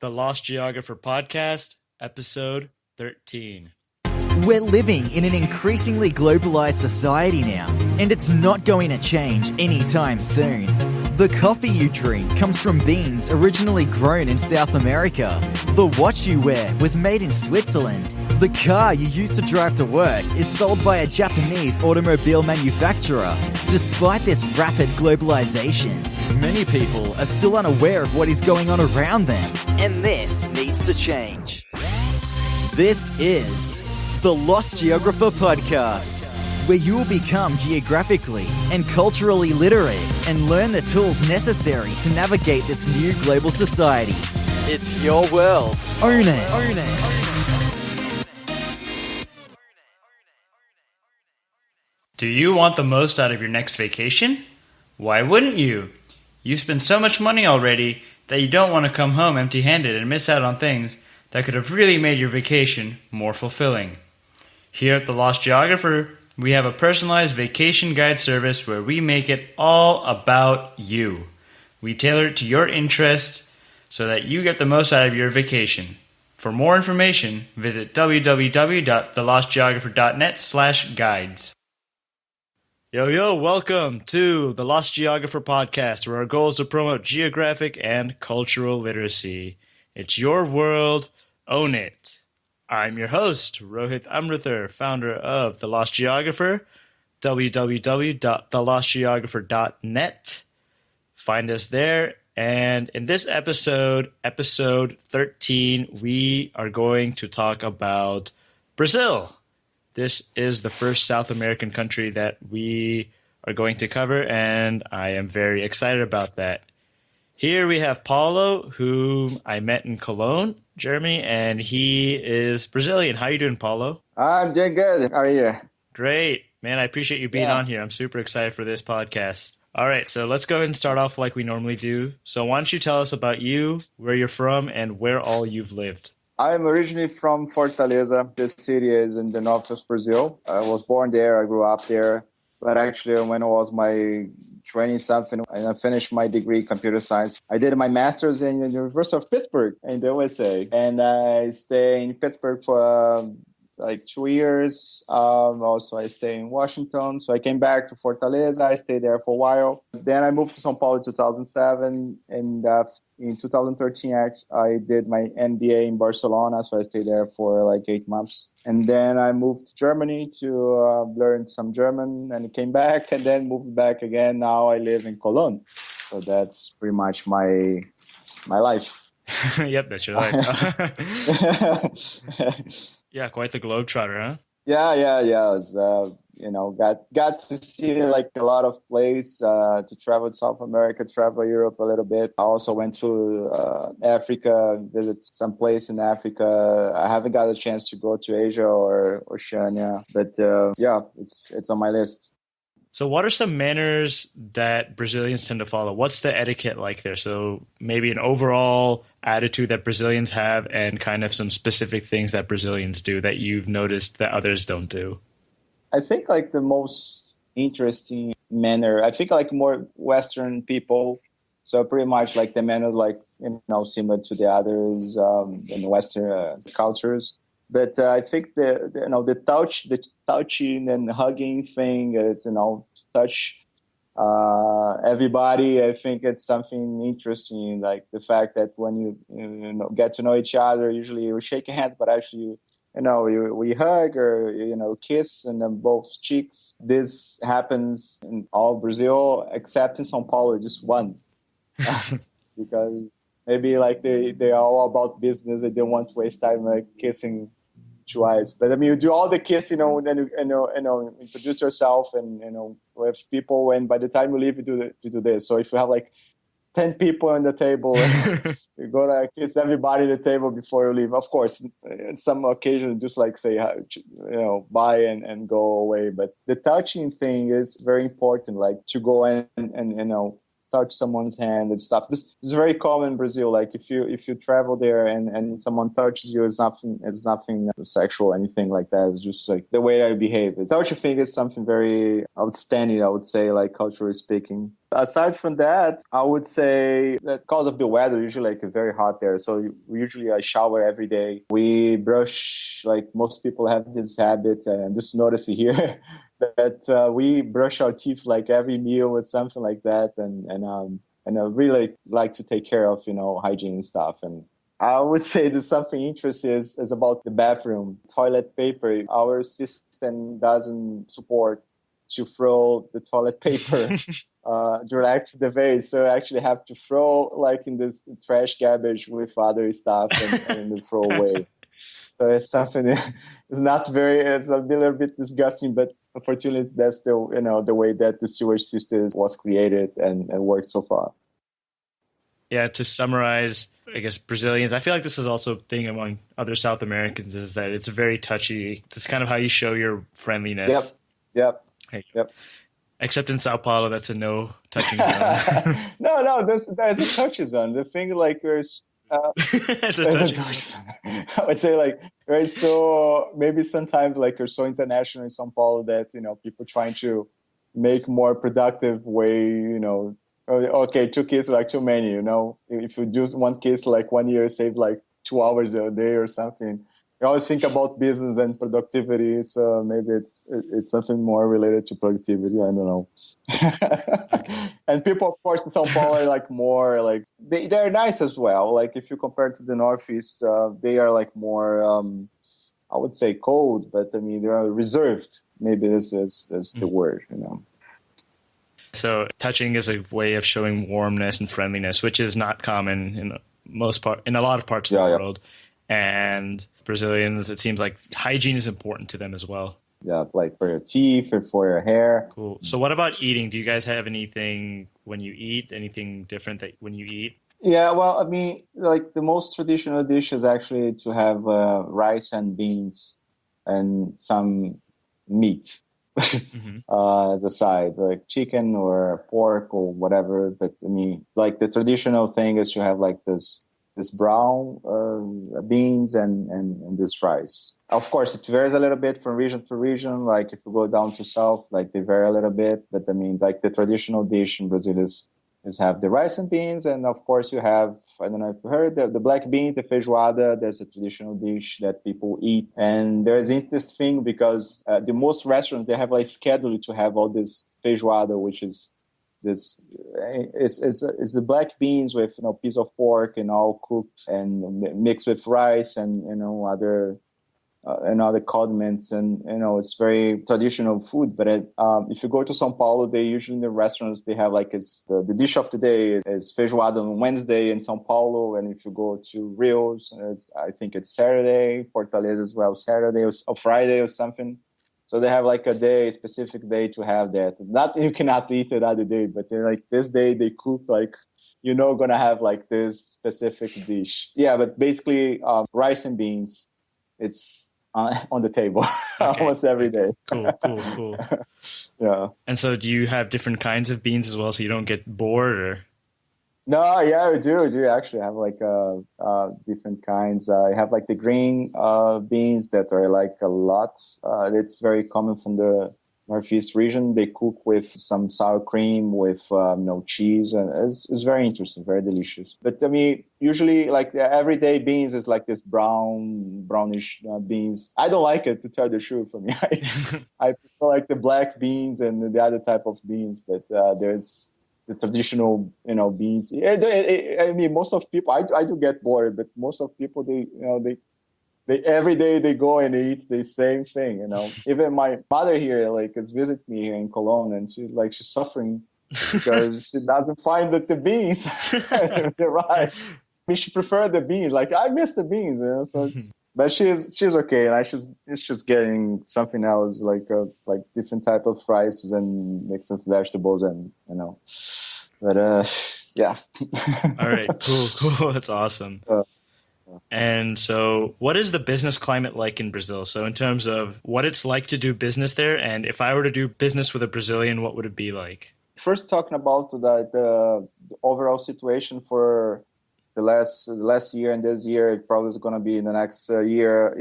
The Lost Geographer Podcast, Episode 13. We're living in an increasingly globalized society now, and it's not going to change anytime soon. The coffee you drink comes from beans originally grown in South America. The watch you wear was made in Switzerland. The car you use to drive to work is sold by a Japanese automobile manufacturer. Despite this rapid globalization, many people are still unaware of what is going on around them, and this needs to change. This is the Lost Geographer Podcast, where you will become geographically and culturally literate and learn the tools necessary to navigate this new global society. It's your world. Own it. Own it. Do you want the most out of your next vacation? Why wouldn't you? You've spent so much money already that you don't want to come home empty-handed and miss out on things that could have really made your vacation more fulfilling. Here at the Lost Geographer, we have a personalized vacation guide service where we make it all about you. We tailor it to your interests so that you get the most out of your vacation. For more information, visit www.thelostgeographer.net/guides. Yo, welcome to the Lost Geographer Podcast, where our goal is to promote geographic and cultural literacy. It's your world, own it. I'm your host, Rohit Amrithar, founder of The Lost Geographer, www.thelostgeographer.net. Find us there. And in this episode, episode 13, we are going to talk about Brazil. This is the first South American country that we are going to cover, and I am very excited about that. Here we have Paulo, whom I met in Cologne, Germany, and he is Brazilian. How are you doing, Paulo? I'm doing good. How are you? Great. Man, I appreciate you being on here. I'm super excited for this podcast. All right, so let's go ahead and start off like we normally do. So why don't you tell us about you, where you're from, and where all you've lived? I'm originally from Fortaleza. This city is in the north of Brazil. I was born there. I grew up there. But actually, when I was my 20-something, and I finished my degree in computer science, I did my master's in the University of Pittsburgh in the USA. And I stayed in Pittsburgh for like 2 years. Also, I stayed in Washington. So I came back to Fortaleza. I stayed there for a while. Then I moved to São Paulo in 2007. And in 2013, I did my MBA in Barcelona. So I stayed there for like 8 months. And then I moved to Germany to learn some German and came back and then moved back again. Now I live in Cologne. So that's pretty much my life. Yep, that's your life. Yeah, quite the globetrotter, huh? Yeah. It was, got to see like a lot of places, to travel to South America, travel Europe a little bit. I also went to Africa, visit some place in Africa. I haven't got a chance to go to Asia or Oceania, but it's on my list. So what are some manners that Brazilians tend to follow? What's the etiquette like there? So maybe an overall attitude that Brazilians have and kind of some specific things that Brazilians do that you've noticed that others don't do. I think like the most interesting manner, I think like more Western people. So pretty much like the manner like, similar to the others in Western cultures. But I think the touching and hugging thing is, touch everybody. I think it's something interesting, like the fact that when you get to know each other, usually you shake hands, but actually, we hug or, kiss and then both cheeks. This happens in all Brazil, except in São Paulo, just one. Because maybe like they are all about business. They don't want to waste time like kissing twice. But I mean, you do all the kissing, and then you introduce yourself and with people. And by the time you leave, you do this. So if you have like 10 people on the table, you go to kiss everybody at the table before you leave. Of course, in some occasions, just like say bye and go away. But the touching thing is very important. Like to go and touch someone's hand and stuff. This is very common in Brazil. Like if you travel there and someone touches you, it's nothing sexual or anything like that. It's just like the way I behave. Don't you think it's something very outstanding, I would say, like culturally speaking. Aside from that, I would say that because of the weather, usually like very hot there. So usually I shower every day. We brush, like most people have this habit, and just notice it here that we brush our teeth like every meal with something like that. And I really like to take care of, hygiene and stuff. And I would say there's something interesting is about the bathroom. Toilet paper, our system doesn't support to throw the toilet paper direct to the vase. So I actually have to throw like in this trash garbage with other stuff and throw away. So it's something that is it's a little bit disgusting, but unfortunately that's the way that the sewage system was created and worked so far. Yeah, to summarize, I guess Brazilians, I feel like this is also a thing among other South Americans, is that it's very touchy. It's kind of how you show your friendliness. Yep. Yep. Except in Sao Paulo, that's a no touching zone. No, there's a touch zone. The thing like there's it's a touching zone. I would say like there's so maybe sometimes like you're so international in Sao Paulo that people trying to make more productive way. Okay, 2 kids like too many. If you do one kiss like 1 year, save like 2 hours a day or something. You always think about business and productivity, so maybe it's something more related to productivity. I don't know. And people, of course, in São Paulo are like more like they're nice as well. Like if you compare to the Northeast, they are like more I would say cold, but I mean they are reserved. Maybe this is the word. So touching is a way of showing warmness and friendliness, which is not common in a lot of parts of the world. And Brazilians, it seems like hygiene is important to them as well. Yeah, like for your teeth or for your hair. Cool. So what about eating? Do you guys have anything when you eat? Anything different that when you eat? Yeah, well, I mean, like the most traditional dish is actually to have rice and beans and some meat as a side, like chicken or pork or whatever. But I mean, like the traditional thing is to have like this brown beans and this rice. Of course, it varies a little bit from region to region. Like if you go down to south, like they vary a little bit. But I mean, like the traditional dish in Brazil is have the rice and beans. And of course, you have, I don't know if you heard, the black beans, the feijoada. There's a traditional dish that people eat. And there's interesting because the most restaurants, they have like scheduled to have all this feijoada, which is this is the black beans with piece of pork and all cooked and mixed with rice and other condiments, and it's very traditional food. But if you go to São Paulo, they usually in the restaurants they have like the dish of the day is feijoada on Wednesday in São Paulo, and if you go to Rios, I think it's Saturday, Fortaleza as well, Saturday or Friday or something. So they have like a specific day to have that. Not you cannot eat it other day, but they're like this day they cook like gonna have like this specific dish. Yeah, but basically rice and beans, it's on the table almost every day. Cool. Yeah. And so, do you have different kinds of beans as well, so you don't get bored, or? No, yeah, we do actually have like different kinds. I have like the green beans that are like a lot. It's very common from the Northeast region. They cook with some sour cream with cheese, and it's very interesting, very delicious. But I mean, usually like the everyday beans is like this brownish beans. I don't like it, to tell the truth. I mean, I prefer like the black beans and the other type of beans, but there's the traditional, beans. I mean, most of people, I do get bored, but most of people, they every day they go and eat the same thing, Even my mother here, like, is visit me here in Cologne, and she's suffering because she doesn't find that the beans, they're right. I mean, she prefer the beans. Like, I miss the beans, so but she's okay, and she's getting something else, like different type of rice and mixed with vegetables, and But yeah. All right, cool. That's awesome. And so, what is the business climate like in Brazil? So, in terms of what it's like to do business there, and if I were to do business with a Brazilian, what would it be like? First, talking about the overall situation for the last year and this year, it probably is going to be in the next year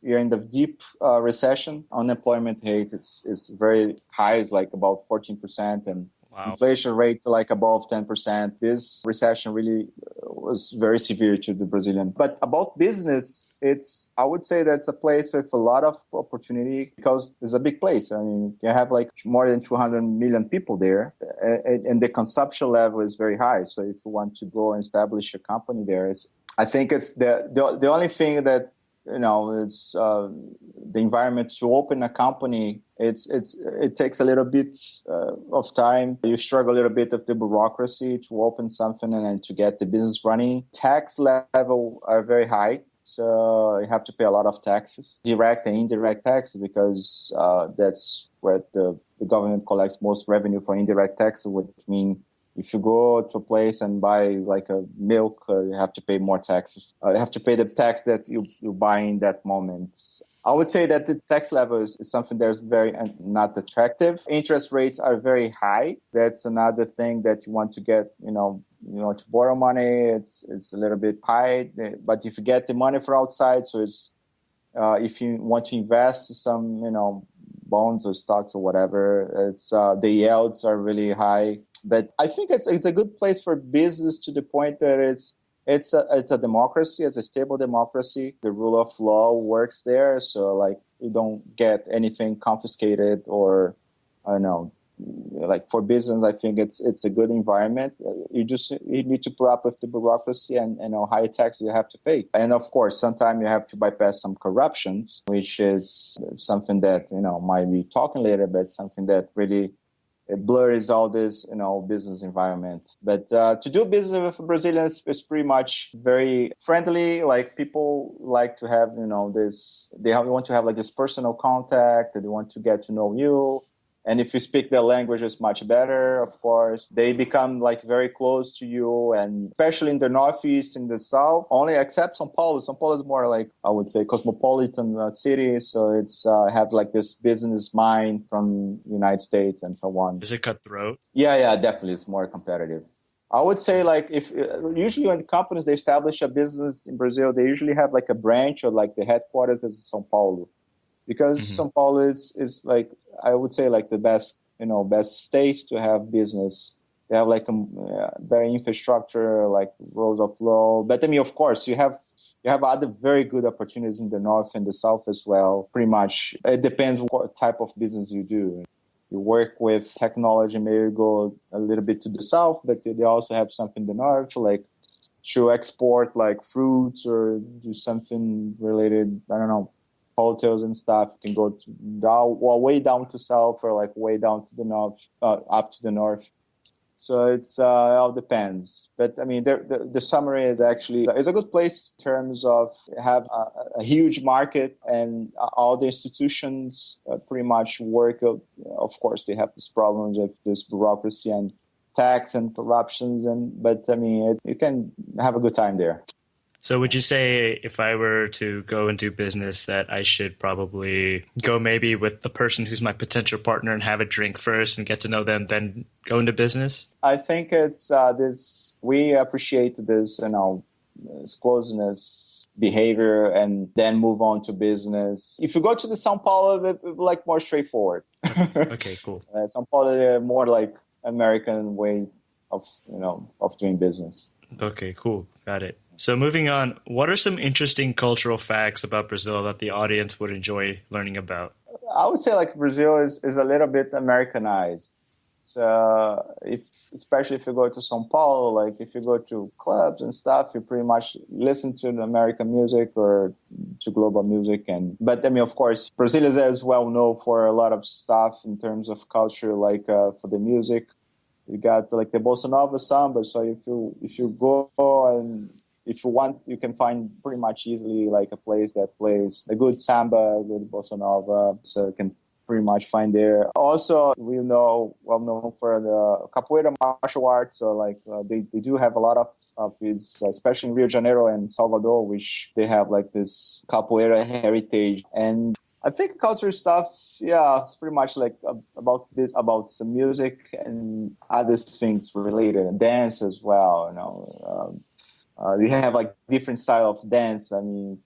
in the deep recession. Unemployment rate is very high, like about 14%, and Wow. inflation rate like above 10%. This recession really was very severe to the Brazilian. But about business, I would say that's a place with a lot of opportunity because it's a big place. I mean, you have like more than 200 million people there, and the consumption level is very high. So if you want to go and establish a company there, I think it's the only thing that it's the environment to open a company. It takes a little bit of time. You struggle a little bit with the bureaucracy to open something and to get the business running. Tax level are very high, so you have to pay a lot of taxes, direct and indirect taxes, because that's where the government collects most revenue for indirect tax, which means if you go to a place and buy like a milk, you have to pay more taxes. You have to pay the tax that you buy in that moment. I would say that the tax level is something that's very not attractive. Interest rates are very high. That's another thing that you want to get, to borrow money. It's a little bit high, but if you get the money from outside, so it's if you want to invest some, bonds or stocks or whatever, it's the yields are really high. But I think it's a good place for business to the point that it's a democracy, it's a stable democracy. The rule of law works there, so like you don't get anything confiscated or I don't know. Like for business, I think it's a good environment. You need to put up with the bureaucracy and high taxes you have to pay. And of course, sometimes you have to bypass some corruptions, which is something that might be talking later, but something that really it blurs all this, business environment. But to do business with Brazilians is pretty much very friendly. Like people like to have, they want to have like this personal contact. They want to get to know you. And if you speak their language, it's much better, of course. They become like very close to you, and especially in the Northeast, in the South, only except São Paulo. São Paulo is more like, I would say, cosmopolitan city. So it's have like this business mind from the United States and so on. Is it cutthroat? Yeah, definitely. It's more competitive. I would say like if usually when companies, they establish a business in Brazil, they usually have like a branch or like the headquarters is São Paulo. Because São Paulo is like, I would say like the best state to have business. They have like a better infrastructure, like rules of law. But I mean, of course, you have other very good opportunities in the north and the south as well. Pretty much, it depends what type of business you do. You work with technology, maybe go a little bit to the south, but they also have something in the north, like to export like fruits or do something related, I don't know, hotels and stuff. You can go way down to south or like way down to the north, up to the north. So it's all depends. But I mean, the summary is actually it's a good place in terms of have a huge market and all the institutions pretty much work. Of course, they have these problems with this bureaucracy and tax and corruptions, but I mean, you can have a good time there. So would you say if I were to go and do business that I should probably go maybe with the person who's my potential partner and have a drink first and get to know them, then go into business? I think it's we appreciate this, closeness behavior and then move on to business. If you go to the São Paulo, it's like more straightforward. Okay, cool. São Paulo, more like American way of doing business. Okay, cool. Got it. So moving on, what are some interesting cultural facts about Brazil that the audience would enjoy learning about? I would say like Brazil is a little bit Americanized. So especially if you go to São Paulo, like if you go to clubs and stuff, you pretty much listen to the American music or to global music. But I mean, of course, Brazil is as well known for a lot of stuff in terms of culture, like for the music. You got like the bossa nova samba. So if you go and if you want, you can find pretty much easily like a place that plays a good samba, a good bossa nova. So you can pretty much find there. Also, well known for the Capoeira martial arts. So like they do have a lot of these, especially in Rio de Janeiro and Salvador, which they have like this Capoeira heritage. And I think culture stuff, yeah, it's pretty much like about this, about some music and other things related, dance as well. We have like different style of dance. I mean,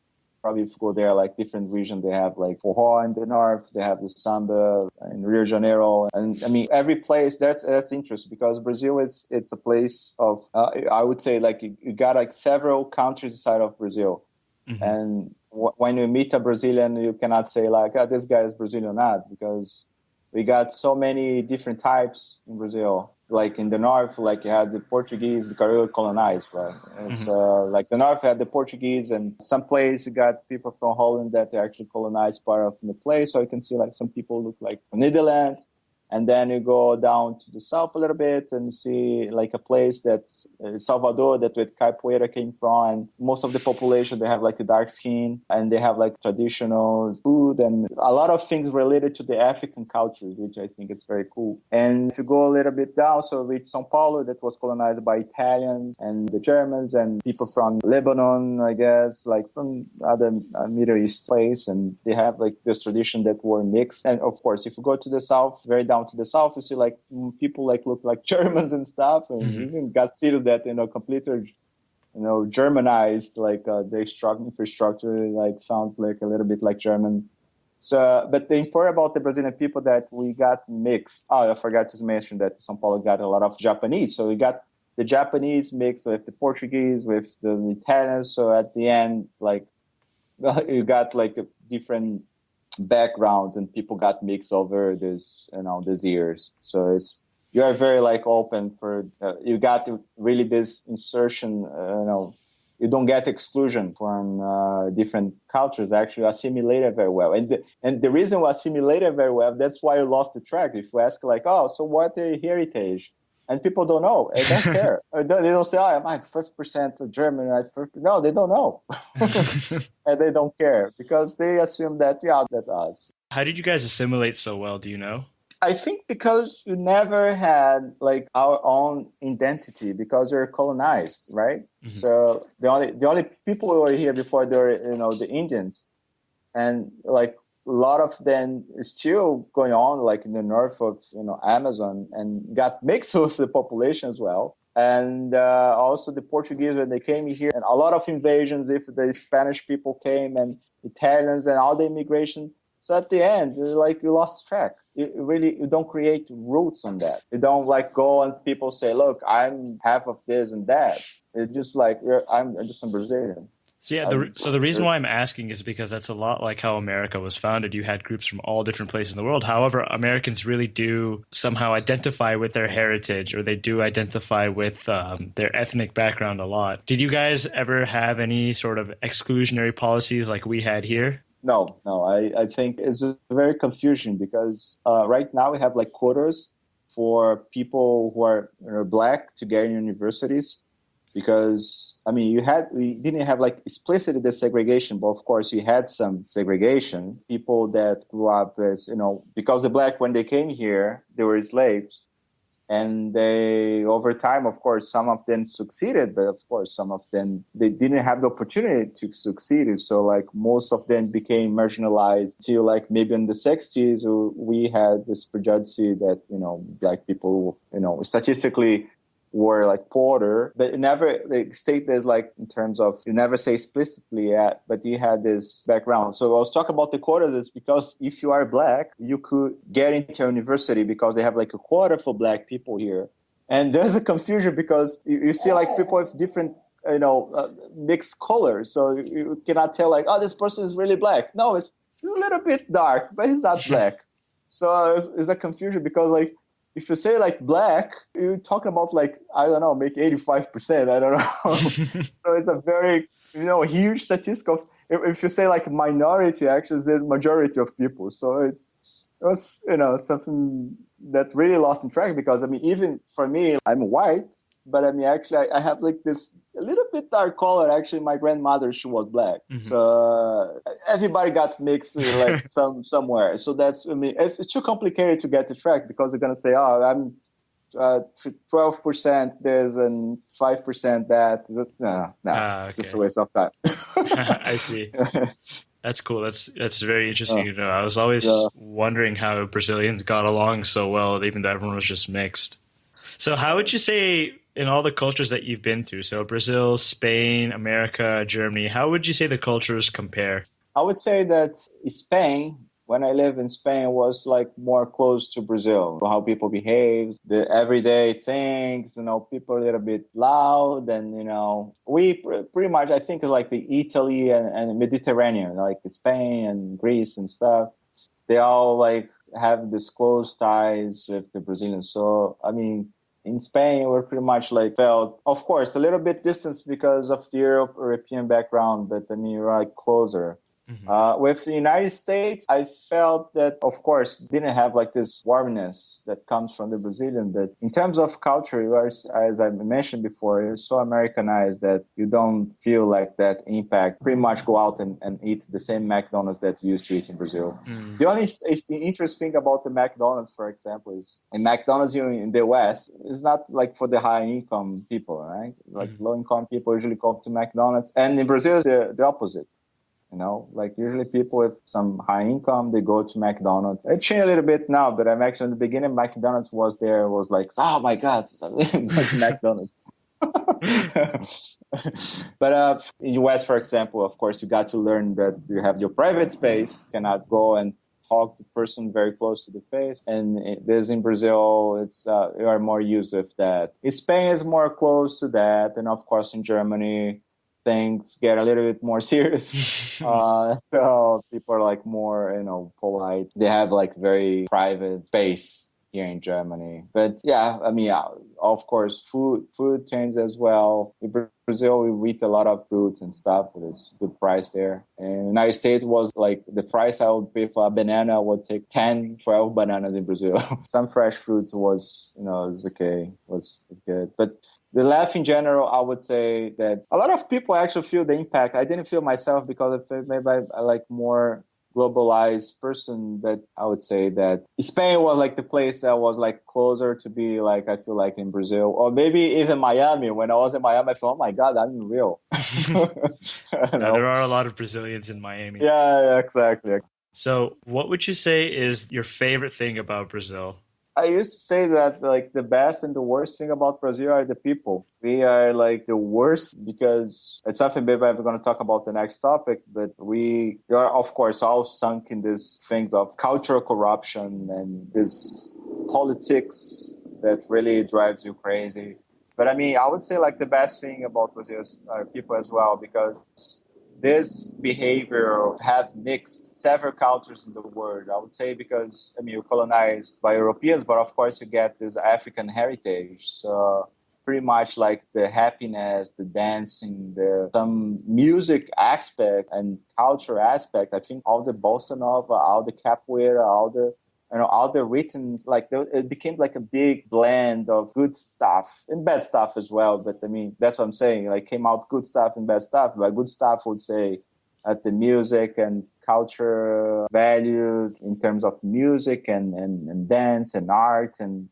probably if you go there, like different region, they have like forró in the north, they have the samba in Rio de Janeiro, and I mean every place. That's interesting because Brazil it's a place of I would say like you got like several countries inside of Brazil. Mm-hmm. And when you meet a Brazilian, you cannot say like, oh, this guy is Brazilian or not, because we got so many different types in Brazil. Like in the north, like you had the Portuguese because we were colonized, right? And so like the north had the Portuguese, and some place you got people from Holland that actually colonized part of the place. So you can see like some people look like from Netherlands. And then you go down to the south a little bit and you see like a place that's Salvador, that with Capoeira came from. And most of the population, they have like a dark skin and they have like traditional food and a lot of things related to the African cultures, which I think is very cool. And if you go a little bit down, so reach São Paulo, that was colonized by Italians and the Germans and people from Lebanon, I guess, like from other Middle East place. And they have like this tradition that were mixed. And of course, if you go to the south, very down to the south, you see like people like look like Germans and stuff, and even got cities that completely Germanized, like their infrastructure like sounds like a little bit like German. So, but the important about the Brazilian people that we got mixed. Oh, I forgot to mention that São Paulo got a lot of Japanese, so we got the Japanese mixed with the Portuguese with the Italians. So at the end, like you got like a different backgrounds and people got mixed over these years. So you are very like open for you got really this insertion. You don't get exclusion from different cultures. Actually, assimilated very well. And the reason we assimilated very well, that's why you lost the track. If you ask like, oh, so what is heritage? And people don't know. They don't care. They don't say, oh, I'm like 50% German. No, they don't know. And they don't care because they assume that, yeah, that's us. How did you guys assimilate so well? Do you know? I think because we never had like our own identity because we were colonized, right? Mm-hmm. So the only people who were here before they were, the Indians. And like, a lot of them is still going on, like in the north of Amazon, and got mixed with the population as well. And also the Portuguese when they came here, and a lot of invasions. If the Spanish people came and Italians and all the immigration. So at the end, like you lost track. You don't create roots on that. You don't like go and people say, look, I'm half of this and that. It's just like I'm just a Brazilian. So yeah, the reason why I'm asking is because that's a lot like how America was founded. You had groups from all different places in the world. However, Americans really do somehow identify with their heritage, or they do identify with their ethnic background a lot. Did you guys ever have any sort of exclusionary policies like we had here? No. I think it's very confusing because right now we have like quotas for people who are black to get in universities. Because, I mean, we didn't have like explicitly the segregation, but of course you had some segregation. People that grew up as, because the black, when they came here, they were slaves. And they, over time, of course, some of them succeeded, but of course, some of them, they didn't have the opportunity to succeed. So like most of them became marginalized till like maybe in the 60s, we had this prejudice that, black people, statistically, were like poorer, but it never state this like in terms of you never say explicitly yet, but he had this background. So I was talking about the quotas is because if you are black, you could get into a university because they have like a quota for black people here. And there's a confusion because you see like people with different mixed colors. So you cannot tell like, oh, this person is really black. No, it's a little bit dark, but he's not black. So it's a confusion because like, if you say like black, you're talking about like, I don't know, make 85%. I don't know. So it's a very, huge statistic of, if you say like minority, actually is the majority of people. So it was, something that really lost in track because, I mean, even for me, I'm white, but I mean, actually I have like this a little bit dark color. Actually, my grandmother, she was black. Mm-hmm. So everybody got mixed like somewhere. So that's, I mean, it's too complicated to get to track because they're going to say, oh, I'm 12% this and 5% that. That's, no, okay. It's a waste of time. I see. That's cool. That's very interesting Uh, to know. I was yeah. always wondering how Brazilians got along so well, even though everyone was just mixed. So, how would you say in all the cultures that you've been to, so Brazil, Spain, America, Germany, how would you say the cultures compare? I would say that Spain, when I lived in Spain, was like more close to Brazil. How people behave, the everyday things, people are a little bit loud, and pretty much I think like the Italy and Mediterranean, like Spain and Greece and stuff. They all like have this close ties with the Brazilians. So I mean, in Spain, we're pretty much like felt, of course, a little bit distance because of the European background, but I mean, you're like closer. Hmm. With the United States, I felt that, of course, didn't have like this warmness that comes from the Brazilian. But in terms of culture, you are, as I mentioned before, you're so Americanized that you don't feel like that impact. Pretty much go out and eat the same McDonald's that you used to eat in Brazil. Mm. The only interesting thing about the McDonald's, for example, is in McDonald's in the West, it's not like for the high income people, right? Like Hmm. low income people usually come to McDonald's. And in Brazil, it's the opposite. Like usually people with some high income, they go to McDonald's. It changed a little bit now, but I'm actually in the beginning, McDonald's was like, oh my God, what's McDonald's? But in US, for example, of course, you got to learn that you have your private space, cannot go and talk to person very close to the face. And this in Brazil, it's you are more used of that. In Spain is more close to that, and of course in Germany, things get a little bit more serious. So people are like more, polite. They have like very private space here in Germany. But yeah, I mean, of course, food changes as well. In Brazil, we eat a lot of fruits and stuff, but it's good price there. And United States was like the price I would pay for a banana, I would take 10, 12 bananas in Brazil. Some fresh fruits was, it was okay, was good. But the life in general, I would say that a lot of people actually feel the impact. I didn't feel myself because I feel maybe I like more globalized person, but I would say that Spain was like the place that was like closer to be like, I feel like in Brazil, or maybe even Miami. When I was in Miami, I felt, oh my God, I'm real. You Yeah, there know? are a lot of Brazilians in Miami. Yeah, exactly. So, what would you say is your favorite thing about Brazil? I used to say that like the best and the worst thing about Brazil are the people. We are like the worst because it's something maybe I'm going to talk about the next topic, but we are of course all sunk in this thing of cultural corruption and this politics that really drives you crazy. But I mean, I would say like the best thing about Brazil is people as well because this behavior have mixed several cultures in the world. I would say because I mean you're colonized by Europeans, but of course you get this African heritage. So pretty much like the happiness, the dancing, the some music aspect and culture aspect. I think all the bossa nova, all the capoeira, all the all the writtens, like it became like a big blend of good stuff and bad stuff as well. But I mean, that's what I'm saying. Like came out good stuff and bad stuff. But good stuff would say at the music and culture values in terms of music and dance and art and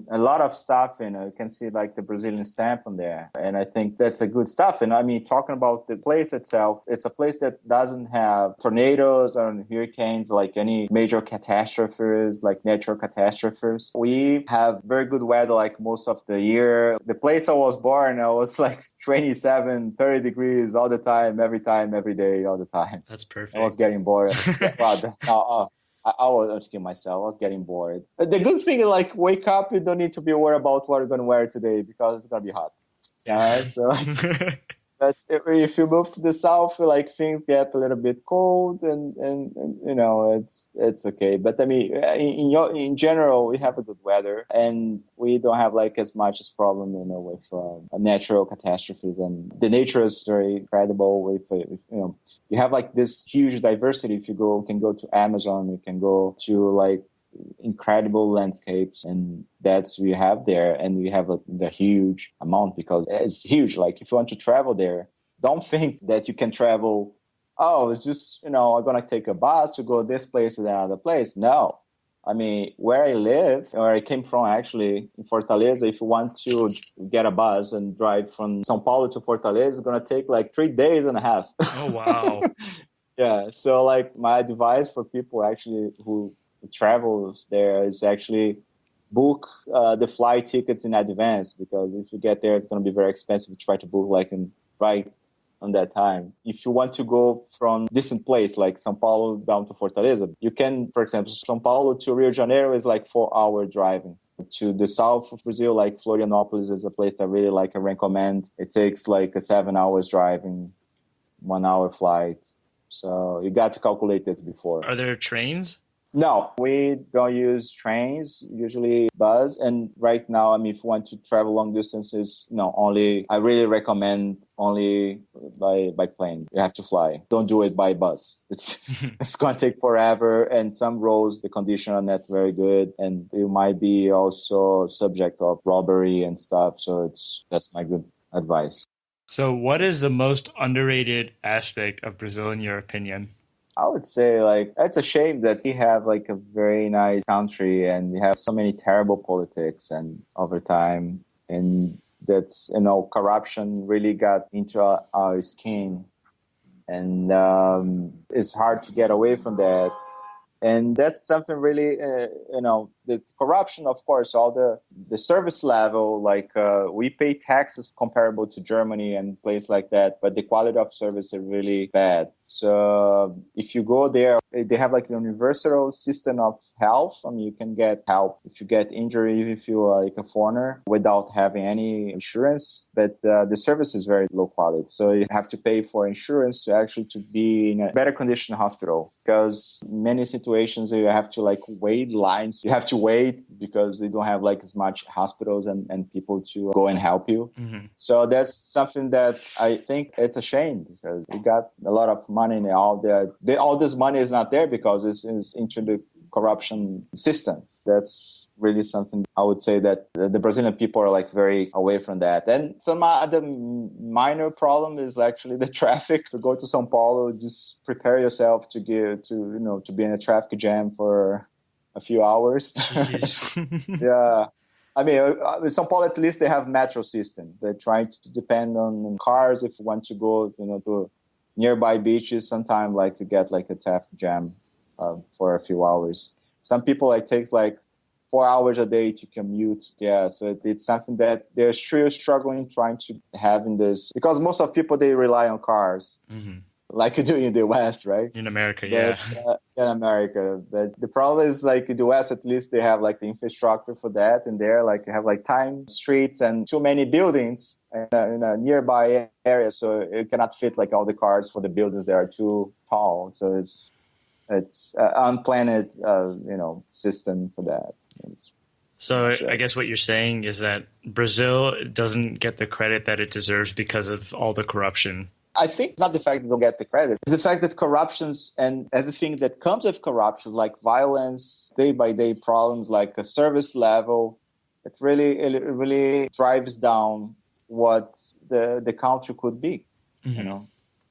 a lot of stuff, you can see like the Brazilian stamp on there. And I think that's a good stuff. And I mean, talking about the place itself, it's a place that doesn't have tornadoes or hurricanes, like any major catastrophes, like natural catastrophes. We have very good weather, like most of the year. The place I was born, I was like 27, 30 degrees all the time, every day, all the time. That's I was perfect. getting bored. I was asking myself, I was getting bored. The good thing is like wake up, you don't need to be worried about what you're gonna wear today because it's gonna be hot. All Yeah. right, so but if you move to the south, like things get a little bit cold, and it's okay. But I mean, in general, we have a good weather, and we don't have like as much as problem, with natural catastrophes. And the nature is very incredible. With you have like this huge diversity. If you can go to Amazon, you can go to like incredible landscapes, and that's we have there. And we have the huge amount because it's huge. Like if you want to travel there, don't think that you can travel, oh, it's just I'm gonna take a bus to go this place to that other place. No, I mean, where I live, where I came from, actually in Fortaleza, if you want to get a bus and drive from São Paulo to Fortaleza, it's gonna take like 3 days and a half. Oh, wow. Yeah, so like my advice for people actually who travels there is actually book the flight tickets in advance, because if you get there, it's going to be very expensive to try to book like in right on that time. If you want to go from distant place like São Paulo down to Fortaleza, you can, for example, São Paulo to Rio de Janeiro is like 4 hour driving. To the south of Brazil, like Florianopolis is a place I really like and recommend. It takes like a 7 hours driving, 1 hour flight. So you got to calculate it before. Are there trains? No, we don't use trains, usually bus. And right now, I mean, if you want to travel long distances, no, only, I really recommend only by plane. You have to fly. Don't do it by bus. It's going to take forever. And some roads, the condition are not very good. And you might be also subject of robbery and stuff. So that's my good advice. So, what is the most underrated aspect of Brazil, in your opinion? I would say like it's a shame that we have like a very nice country and we have so many terrible politics and over time, and that's, corruption really got into our skin, and it's hard to get away from that. And that's something really, the corruption, of course, all the service level, like we pay taxes comparable to Germany and places like that, but the quality of service is really bad. So if you go there, they have like a universal system of health. I mean, you can get help if you get injury, if you are like a foreigner without having any insurance, but the service is very low quality. So you have to pay for insurance to actually to be in a better condition hospital, because many situations you have to like wait lines. You have to wait because they don't have like as much hospitals and people to go and help you. Mm-hmm. So that's something that I think it's a shame, because we got a lot of money in all this money is not there because it's into the corruption system. That's really something I would say that the Brazilian people are like very away from that. And some other minor problem is actually the traffic. To go to São Paulo, just prepare yourself to be in a traffic jam for a few hours. Yeah. I mean, in São Paulo, at least they have metro system. They're trying to depend on cars if you want to go, to nearby beaches. Sometimes like to get like a traffic jam for a few hours. Some people like takes like 4 hours a day to commute. Yeah, so it's something that they're still struggling trying to have in this, because most of people, they rely on cars. Mm-hmm. Like you do in the West, right? In America, yeah. In America. But the problem is like in the West, at least they have like the infrastructure for that. And there, like you have like time streets and too many buildings in a nearby area. So it cannot fit like all the cars for the buildings that are too tall. So it's unplanned, system for that. So I guess what you're saying is that Brazil doesn't get the credit that it deserves because of all the corruption. I think it's not the fact that they don't get the credit. It's the fact that corruptions and everything that comes with corruption, like violence, day-by-day problems, like a service level, it really drives down what the country could be, mm-hmm.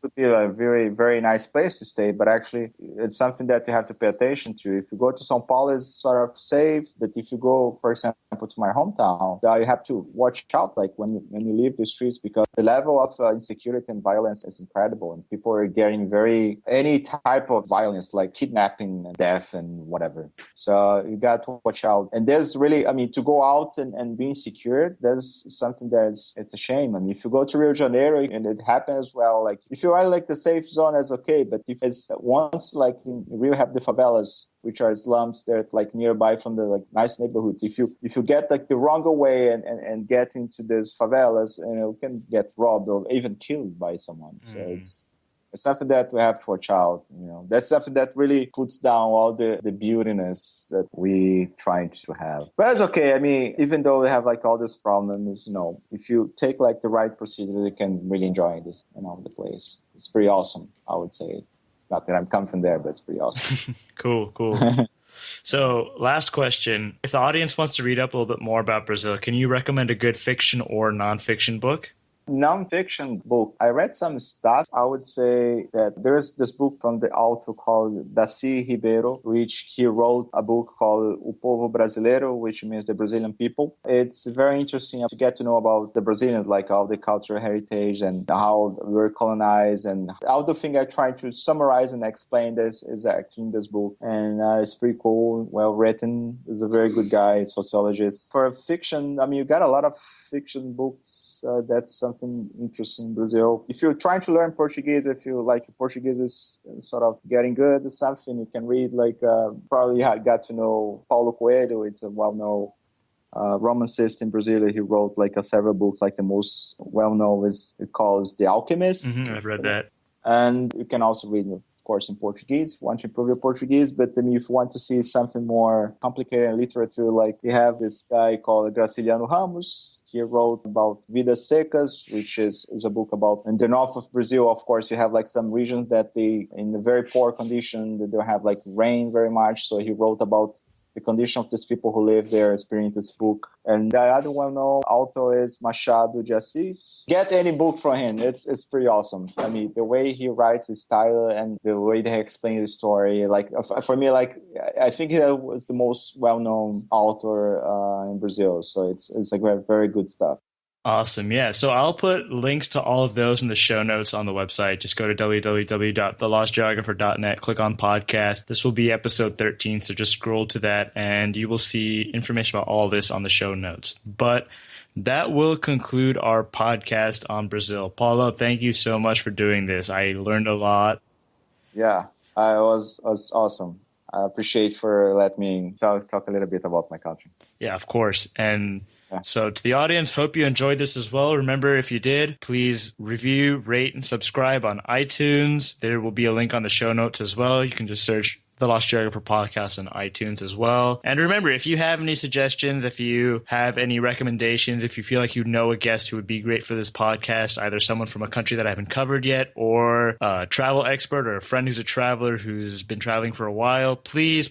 It could be a very, very nice place to stay, but actually it's something that you have to pay attention to. If you go to São Paulo, it's sort of safe, but if you go, for example, to my hometown, you have to watch out, like when you leave the streets, because the level of insecurity and violence is incredible, and people are getting any type of violence, like kidnapping, death, and whatever. So you got to watch out. And there's really, to go out and be insecure, there's something it's a shame. If you go to Rio de Janeiro, and it happens as well, like if you are like the safe zone, is okay, but if it's once, like in Rio have the favelas, which are slums, they're like nearby from the like nice neighborhoods. If you get like the wrong way and get into these favelas, you can get robbed or even killed by someone. So it's something that we have to watch out. That's something that really puts down all the beautiness that we trying to have. But it's okay. Even though we have like all these problems, if you take like the right procedure, you can really enjoy this, the place. It's pretty awesome, I would say. Not that I'm coming from there, but it's pretty awesome. Cool. So last question. If the audience wants to read up a little bit more about Brazil, can you recommend a good fiction or nonfiction book? Non-fiction book. I read some stuff. I would say that there's this book from the author called Daci Ribeiro, which he wrote a book called O Povo Brasileiro, which means the Brazilian people. It's very interesting to get to know about the Brazilians, like all the cultural heritage and how we were colonized. And all the thing I tried to summarize and explain this is actually in this book. And it's pretty cool, well written. He's a very good guy, sociologist. For fiction, I mean, you got a lot of fiction books. That's something interesting in Brazil. If you're trying to learn Portuguese, if you like Portuguese is sort of getting good or something, you can read probably got to know Paulo Coelho. It's a well-known romancist in Brazil. He wrote several books. Like the most well-known is it calls The Alchemist. I've read that. And you can also read, of course, in Portuguese if you want to improve your Portuguese. But if you want to see something more complicated in literature, like we have this guy called Graciliano Ramos. He wrote about Vidas Secas, which is a book about in the north of Brazil. Of course, you have some regions that they in a very poor condition, they don't have rain very much. So he wrote about the condition of these people who live there, experienced this book. And the other well-known author is Machado de Assis. Get any book from him. It's pretty awesome. I mean, the way he writes his style and the way they explain the story, for me, I think he was the most well-known author in Brazil. So it's very good stuff. Awesome. Yeah. So I'll put links to all of those in the show notes on the website. Just go to www.thelostgeographer.net, click on podcast. This will be episode 13. So just scroll to that and you will see information about all this on the show notes. But that will conclude our podcast on Brazil. Paulo, thank you so much for doing this. I learned a lot. Yeah, it was awesome. I appreciate for letting me talk a little bit about my country. Yeah, of course. And so to the audience, hope you enjoyed this as well. Remember, if you did, please review, rate, and subscribe on iTunes. There will be a link on the show notes as well. You can just search The Lost Geographer Podcast on iTunes as well. And remember, if you have any suggestions, if you have any recommendations, if you feel like you know a guest who would be great for this podcast, either someone from a country that I haven't covered yet, or a travel expert or a friend who's a traveler who's been traveling for a while, please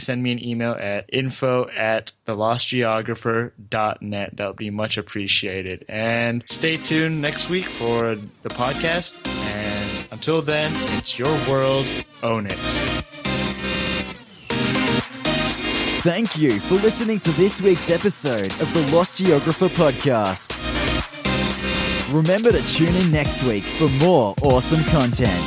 send me an email at info@thelostgeographer.net. That would be much appreciated. And stay tuned next week for the podcast. And until then, it's your world. Own it. Thank you for listening to this week's episode of the Lost Geographer podcast. Remember to tune in next week for more awesome content.